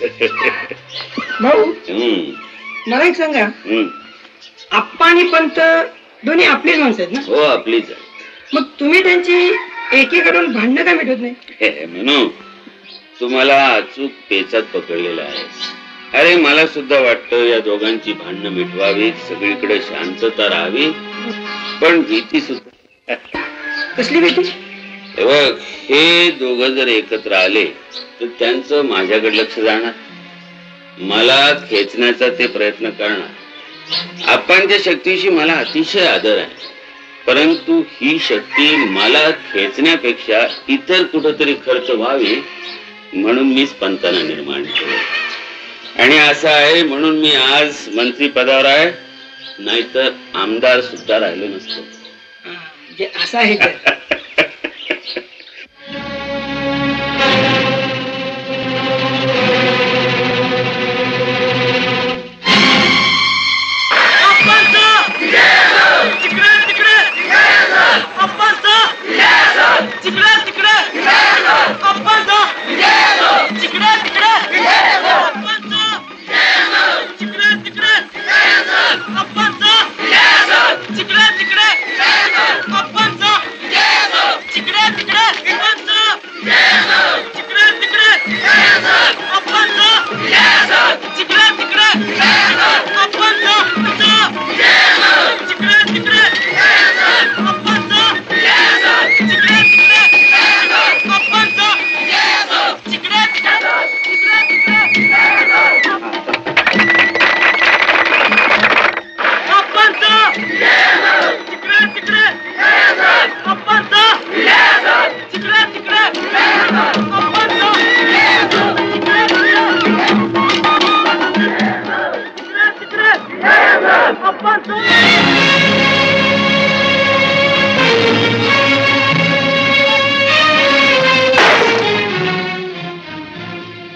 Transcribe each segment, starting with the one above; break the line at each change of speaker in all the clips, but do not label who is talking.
भाऊ मला एक सांगा, आप्पा आणि पंत दोन्ही आपलीच माणसं आहेत ना?
हो आपलीच आहे.
मग तुम्ही त्यांची एकीकडून भांडणं का मिटवत नाही?
म्हणू तुम्हाला अचूक पेचात पकडलेला आहे. अरे मला सुद्धा वाटतं या दोघांची भांडणं मिटवावीत, सगळीकडे शांतता राहावी, पण भीती सुद्धा.
कसली भीती?
बघ, हे दोघं जर एकत्र आले तर त्यांचं माझ्याकडे लक्ष जाणार, मला खेचण्याचा ते प्रयत्न करणार. आपणच्या शक्तीशी मला अतिशय आदर आहे, परंतु ही शक्ती मला खेचण्यापेक्षा इतर कुठेतरी खर्च व्हावी म्हणून मीच पंताना निर्माण केलं. आणि असं आहे म्हणून मी आज मंत्री पदावर आहे, नाहीतर आमदार सुद्धा राहिलो नसतो.
असं आहे का?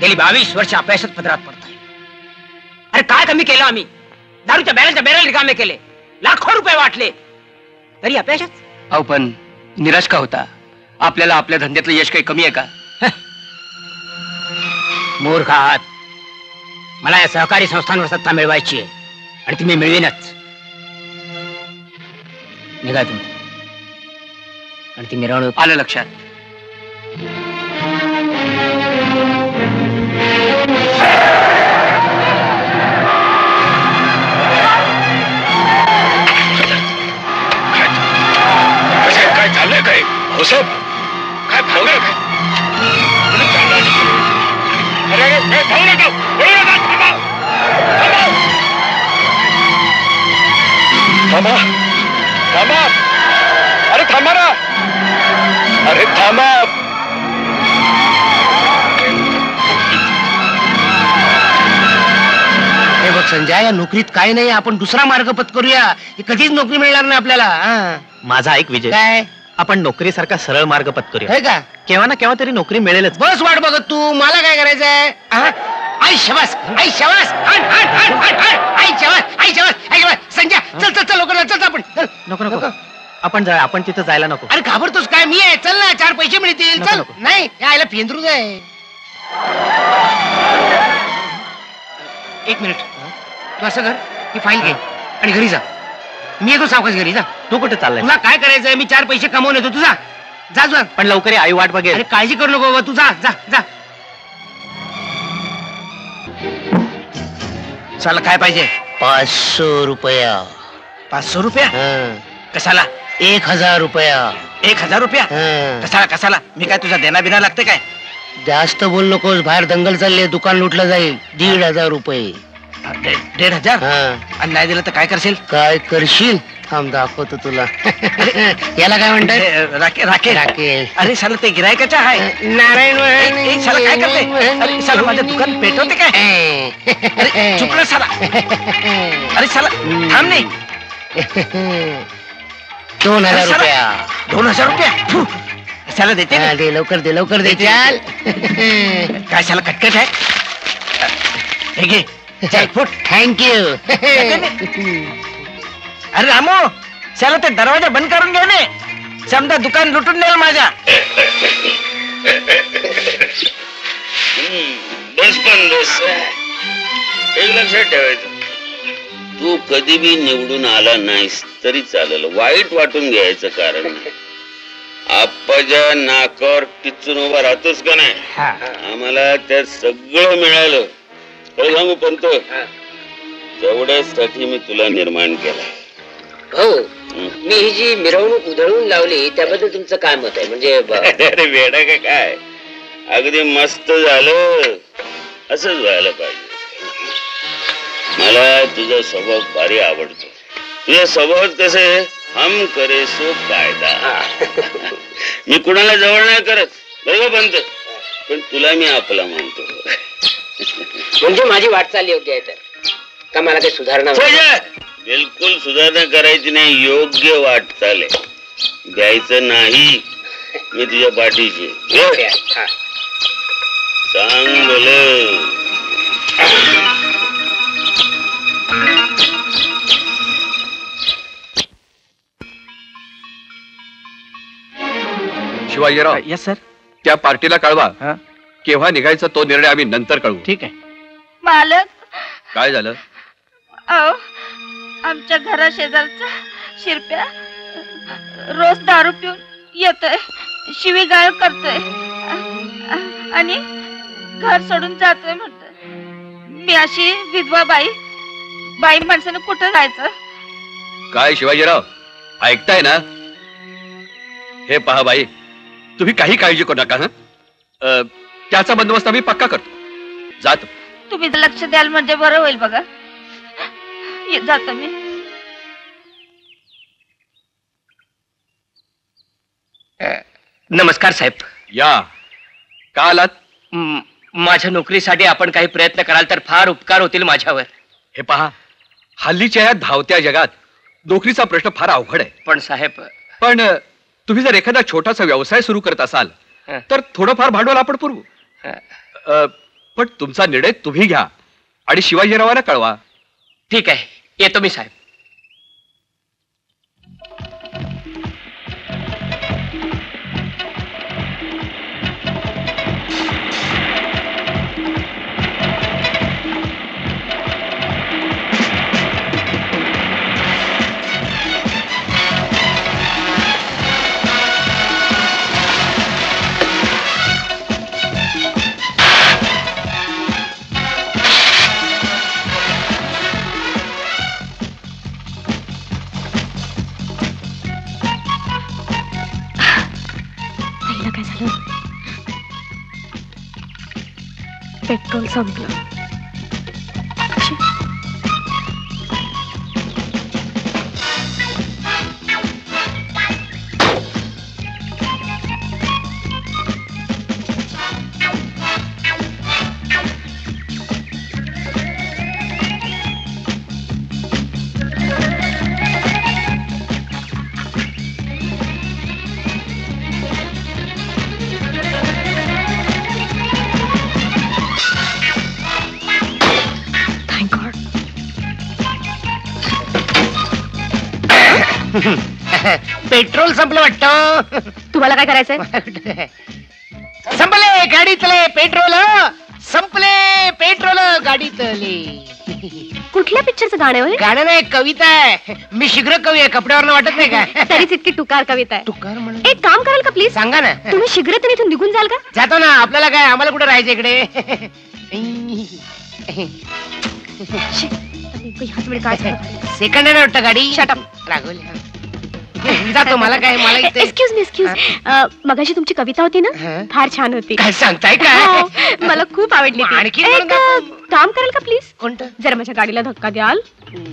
गेली 22 वर्ष अपयशात पदरात पडताय. अरे काय कमी केलं आम्ही? दारूच्या बॅरल रिकामे केले, लाखो रुपये वाटले, तरी अपयशात.
अहो पण निराश का होता? आपल्याला आपल्या धंद्यातलं यश काही कमी आहे का?
मूर्ख आहात. मला या सहकारी संस्थांवर सत्ता मिळवायची आहे आणि ती मी मिळवीनच. निघा तुम्ही. आणि ती मिरवणूक.
आलं लक्षात.
काय चाललंय? काय हो साहेब? काय भावना काय? अरे अरे भाऊ नका, थांबा थांबा, अरे थांबा ना, अरे थांबा.
हे बघ संजय, या नोकरीत काय नाही, आपण दुसरा मार्ग पत्करूया. ही कधीच नोकरी मिळणार नाही आपल्याला.
माझा ऐक विजय,
काय
आपण नोकरीसारखा सरळ मार्ग पत्करूया.
आहे का?
केव्हा ना केव्हा तरी नोकरी मिळेलच.
बस वाट बघत तू, मला काय करायचंय? आई शबास, आई शबास, आई शबास, आई शबास, आई शबास. संजय चल चल चल, लवकर चल आपण.
नको नको, आपण तिथं जायला नको.
अरे घाबरतोस काय? मी आहे, चल ना, 4 पैसे मिळतील. चल. नाही यायला पेंद्रूच आहे. 1 मिनिट, तू असं कर, ही फाईल घे आणि घरी जा. मी येतो सावकाश घरी. जा.
तू कुठे चाललाय?
तुला काय करायचंय? मी 4 पैसे कमवून येतो. तुझा जा जा.
पण लवकर आई वाट बघेल.
अरे काळजी करू नको बाबा, तू जा जा जा. चला काय पाहिजे?
500 रुपया.
500 रुपया? कशाला?
1000 रुपया.
1000 रुपया? कशाला कशाला? मी काय तुझा देना बिना लागते काय?
जास्त बोल नकोस, बाहेर दंगल चालली, दुकान लुटलं जाईल. 1500 रुपये.
1500? आणि नाही दिलं तर काय करशील?
काय करशील? थांब दाखवतो तुला. याला काय म्हणतात?
राकेश.
राकेश.
अरे साला ते गिरायकाचा आहे.
नारायण
साला काय करते? अरे साला माझं दुकान पेटवते काय? चुकलं साला. अरे साला थांब नाही.
2000 रुपया.
2000 रुपया? साला देते ना?
दे लवकर, दे लवकर, दे. चाल.
काय साला कटकट आहे? हे घे. चल फुट.
थँक्यू.
अरे रामू, चला ते दरवाजा बंद करून घे ने. समजा दुकान लुटून नेल माझ्या.
बस बंदच. एक लक्षात ठेवायचं, तू कधी बी निवडून आला नाहीस तरी चालेल, वाईट वाटून घ्यायचं कारण नाही. आप्पाच्या नाकावर टिचून उभा राहतोस का नाही, आम्हाला त्यात सगळं मिळालं. खरं सांगू पंत, तेवढ्यासाठी मी तुला निर्माण केला.
हो, मी ही जी मिरवणूक उधळून लावली त्याबद्दल तुमचं काय मत आहे? म्हणजे
अरे वेडा का काय, अगदी मस्त झालं, असंच व्हायला पाहिजे. मला तुझा स्वभाव भारी आवडतो. तुझ्या स्वभावात कसं आहे, हम करे सो कायदा. मी कुणाला जवळ नाही करत बरोबर पंत, पण तुला मी आपला मानतो.
म्हणजे माझी वाटचाल योग्य आहे तर का मला काही सुधारणा?
बिलकुल सुधारणा करायची नाही, योग्य वाटचाल आहे. द्यायचं नाही, मी तुझ्या पाठीशी. चांगलं
शिवाजीराव.
Yes sir.
त्या पार्टीला कळवा, केव्हा निघायचा तो निर्णय आम्ही नंतर कळवू.
ठीक आहे.
मालक,
काय झालं?
अहो, आमच्या घरा शेजारचा शिरप्या रोज दारू पिऊन येतोय, शिवीगाळ करतोय आणि घर सोडून जातोय म्हणतोय. मी अशी विधवा बाई माणसानं कुठं जायचं?
काय शिवाजीराव, ऐकताय ना? हे पहा बाई, तुम्ही काही काळजी करू नका. त्याचा बंदोबस्त आम्ही पक्का करतो. जातो.
तुम्ही लक्ष द्याल म्हणजे बरं होईल बघा. जातो मी.
नमस्कार साहेब.
या. का आलात?
माझ्या नोकरीसाठी आपण काही प्रयत्न कराल तर फार उपकार होतील माझ्यावर.
हे पहा, हल्लीच्या या धावत्या जगात नोकरीचा प्रश्न फार अवघड आहे.
पण साहेब,
पण तुम्ही जर एखादा छोटासा व्यवसाय सुरू करत असाल तर थोडंफार भांडवल आपण पुरवू. पण तुमचा निर्णय तुम्ही घ्या आणि शिवाजीरावांना कळवा.
ठीक आहे, येतो मी साहेब.
पेट्रोल संपलं.
पेट्रोल संपलं वाटतं.
तुम्हाला काय करायचंय?
संपले गाडीतले पेट्रोल, संपले पेट्रोल गाडीतले.
कुठल्या पिक्चरचं गाणं आहे?
गाणं नाही, कविता आहे. मी शीघ्र कवी आहे, कपड्यावर वाटत नाही का?
तरीच इतकी टुकार कविता आहे.
टुकार म्हणून
एक काम कराल का प्लीज?
सांगा ना.
तुम्ही शीघ्रतेने इथून निघून जाल का?
जातो ना, आपल्याला काय, आम्हाला कुठं राहायचं इकडे. सेकंड हँड वाटतं गाडी.
शटअप.
रागवली. जातो, मला काय, मला इथे.
एक्सक्यूज मगाशी तुमची कविता होती ना, फार छान होती.
काय सांगताय काय?
मला खूप आवडली.
आणखी
काम कराल का प्लीज?
कोणतं?
जरा माझ्या गाडीला धक्का द्याल?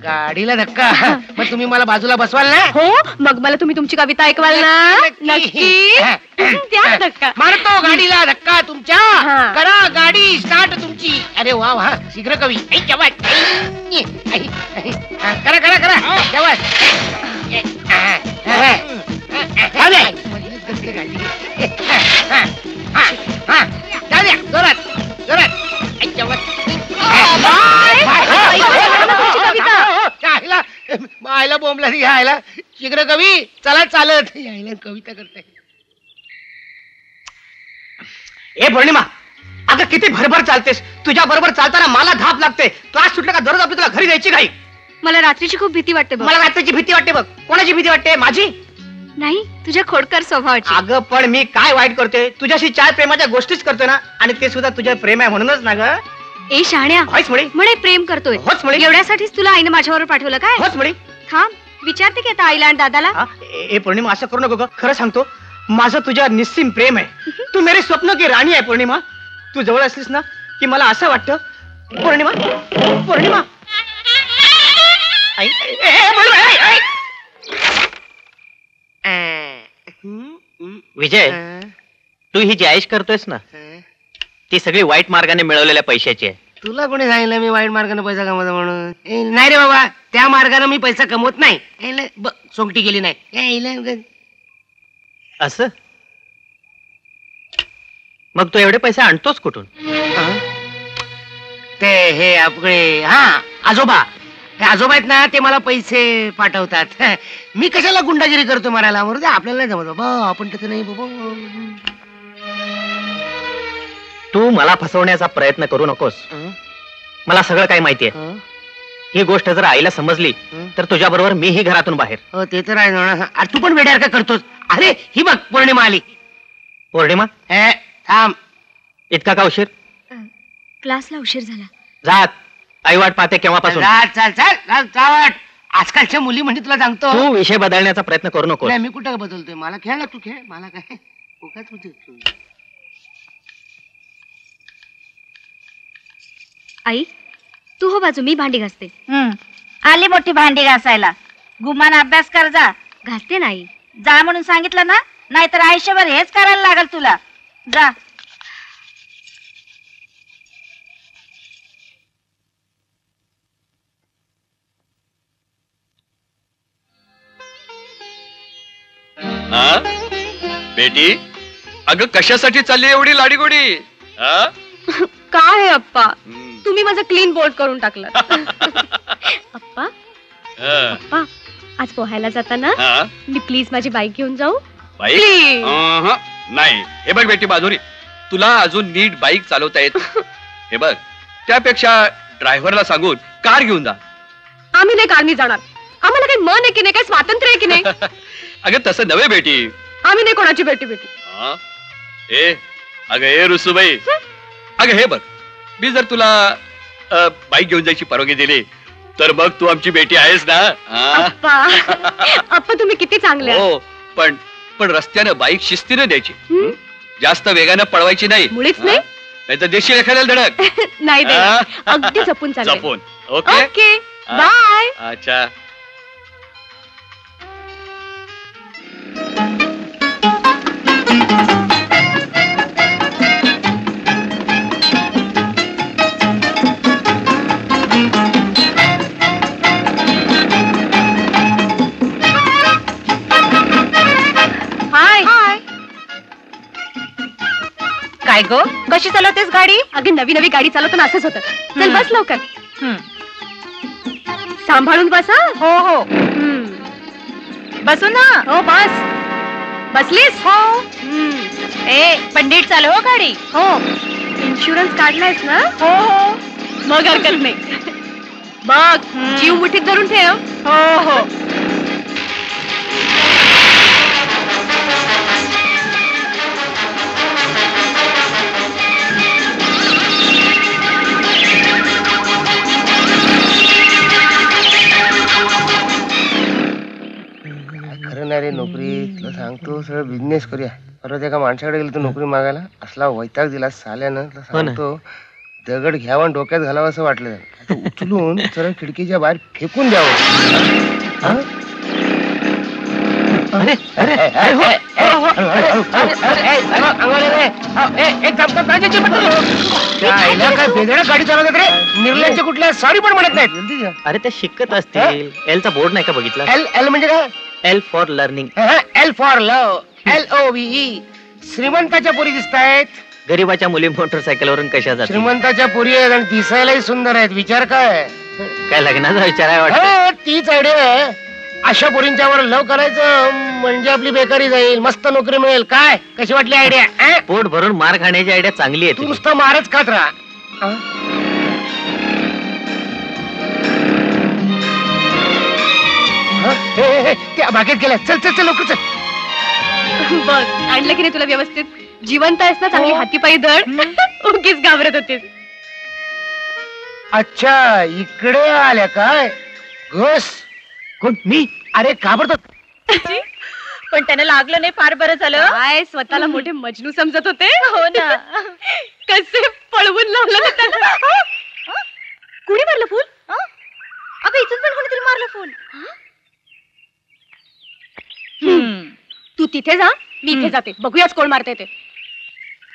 गाडीला धक्का? मग तुम्ही मला बाजूला बसवाल ना?
हो, मग मला तुम्ही तुमची कविता ऐकवाल ना? नक्की. द्या धक्का.
मारतो गाडीला धक्का तुमच्या. करा गाडी स्टार्ट तुमची. अरे वा वा, शीघ्र कवी. करा करा करा. आयला बोंबला यायला. शीघ्र कवी, चला चालत. यायला कविता करते. ए पौर्णिमा, अगं किती भरभर चालतेस. तुझ्या बरोबर चालताना मला धाप लागते. क्लास सुटला का दररोज आपली तुला घरी जायची घाई.
मला रात्रीची खूप भीती वाटते बघ.
मला रात्रीची भीती वाटते बघ. कोणाची भीती वाटते? माझी
नाही, तुझ्या खोडकर स्वभावाची.
अगं पण मी काय वाईट करते? तुझ्याशी 4 प्रेमाच्या गोष्टीच करतोय ना. आणि ते सुद्धा तुझ्या प्रेम आहे म्हणूनच ना ग.
ए शहाण्या,
होच म्हणे.
म्हणे प्रेम करतोय.
होच म्हणे.
एवढ्यासाठीच तुला आईने माझ्यावर पाठवलं काय?
होच म्हणे.
थांब, विचारते की आता आईला आणि दादाला.
ए पौर्णिमा, असं करू नको ग. खरं सांगतो, माझं तुझ्या निस्सीम प्रेम आहे. तू मेरे स्वप्न की राणी आहे पौर्णिमा. तू जवळ असलीस ना की मला असं वाटतं. पौर्णिमा, पौर्णिमा.
विजय, तू ही जी आयश करतोयस ना, ती सगळी वाईट मार्गाने मिळवलेल्या पैशाची आहे.
तुला कोणी सांगितलं मी वाईट मार्गाने पैसा कमवतो म्हणून? नाही रे बाबा, त्या मार्गाने मी पैसा कमवत नाही. सोंगटी गेली नाही.
असं? मग तू एवढे पैसे आणतोस कुठून?
ते हे आपले आजोबा. हे आजोबा आहेत ना, ते मला पैसे पाठवतात. मी कशाला गुंडागिरी करतो मारायला? मरू दे, आपल्याला नाही जमत बाबा. आपण तसं नाही बाबा.
तू मला फसवण्याचा प्रयत्न करू नकोस. मला सगळं काही माहितीये. ही गोष्ट जर आईला समजली तर तुझ्या बरोबर मीही घरातून बाहेर.
हो ते तर आहे. तू पण वेड्यासारखा करतोस. अरे ही बघ, पौर्णिमा आली.
पौर्णिमा,
थांब.
इतका का उशीर?
क्लासला उशीर झाला.
जात, आई वाट पाहते केव्हापासून.
चाल. आजकालच्या मुली म्हणजे तुला सांगतो.
तू विषय बदलण्याचा प्रयत्न करू नको.
नाही, मी कुठं बदलतोय? मला खेळ ना, तू खेळ. मला काय उगाच होते.
आई, तू हो बाजू, मी भांडी घासते.
आली मोठी भांडी घासायला. गुमान अभ्यास कर जा.
घासते नाही.
जा म्हणून सांगितलं ना, नाहीतर आयुष्यभर हेच करायला लागल तुला. जा.
बेटी, अगं कशासाठी चालली एवढी लाडीगोडी?
काय आहे अप्पा, तुम्ही माझं क्लीन बोर्ड करून टाकलं. अप्पा, अप्पा, आज पोहायला जाताना मी प्लीज माझी बाईक घेऊन जाऊ?
बाईक? नाही. हे बघ बेटी माधुरी, तुला अजून नीट बाईक चालवता येत. हे बघ, त्यापेक्षा ड्रायव्हरला सांगून कार घेऊन जा.
आम्ही नाही कारनी जाणार. आम्हाला काही मन आहे की नाही, काही स्वातंत्र्य आहे की नाही?
अगं तसं नव्हे बेटी.
आम्ही नाही कोणाची बेटी.
अगं हे रुसूबाई, अगं हे बघ, मी जर तुला बाईक घेऊन जायची परवानगी दिली तर मग तू आमची बेटी आहेस ना?
अप्पा तुम्ही किती चांगले.
हो, पण रस्त्यानं बाईक शिस्तीनं द्यायची. जास्त वेगानं पळवायची नाही.
मुळीच नाही.
नाही तर देशील एखाद्याला धडक.
नाही अगदी जपून चालेल.
जपून. Okay
okay, bye.
अच्छा.
काय गो, कशी चालवतेस गाडी?
अगं नवी नवी गाडी चालवताना असंच होतं. चल बस लवकर. सांभाळून बसा.
हो हो, बसू ना.
हो बस. बसलीस?
हो. पण नीट चालव गाडी.
हो. इन्शुरन्स काढलायस ना?
हो हो.
मग हरकत नाही. बघ, जीव मुठीत धरून ठेव.
हो हो.
रे नोकरी तुला सांगतो, सगळं बिझनेस करूया. परत एका माणसाकडे गेलो तू नोकरी मागायला, असला वैताग दिला साल्यानं. तुला सांगतो, दगड घ्यावा आणि डोक्यात घालावं असं वाटलं. उचलून सरळ खिडकीच्या बाहेर फेकून द्यावं. गाडी चालवतात रे, निर्लज्ज कुठल्या. सॉरी पण म्हणत नाहीत.
अरे ते शिकत असतील. एलचा बोर्ड नाही का बघितला?
एल म्हणजे काय?
L for learning.
L for love. LOVE. श्रीमंताच्या पोरी दिसत आहेत.
गरीबाच्या मुली मोटरसायकलवरून कशा जातात?
श्रीमंताच्या पोरी आहेत आणि दिसायलाही सुंदर आहेत. विचार काय
लग्नाचा विचार आहे वाटतं?
तीच आयडिया आहे. अशा पोरींच्यावर लव करायचं म्हणजे आपली बेकारी जाईल, मस्त नोकरी मिळेल. काय कशी वाटली आयडिया?
पोट भरून मार खाण्याची आयडिया चांगली आहे
तू
तुझी.
नुसतं मारच खात राहा. त्या बागेत गेल्या. चल चल चल लवकर चल.
बघ आणलं की नाही तुला व्यवस्थित? जिवंत आहेस ना, चांगली हातीपायी धड. उगीच घाबरत होतीस.
अच्छा इकडे आल्या काय? घोस.
कोण? मी?
अरे घाबरतो.
पण त्याने लागलं नाही, फार बरं झालं.
काय स्वतःला मोठे मजनू समजत होते.
हो ना.
कसे पळवून लावलं ना त्याला.
कुणी मारलं फुल? अगं इथून पण कोणीतरी मारलं फुल.
तू तिथे जा, मी इथे जाते. बघूयाच कोण मारते ते.